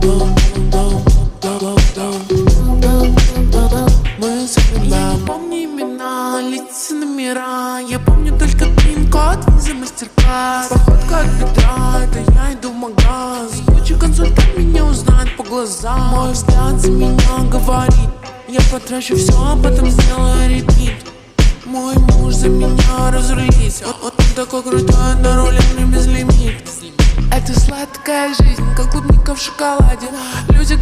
Мы запоминаем. Я не помню имена, лица, номера. Я помню только пин-код, виза, мастер-класс. Походка от бедра, это я иду в магаз. Куча консультант меня узнает по глазам. Мой взгляд за меня говорит: я потрачу все, а потом сделаю репит. Мой муж за меня разрулится. Он такой крутой, на руле мне безлимит. Это сладкая жизнь, как клубника в шоколаде. Люди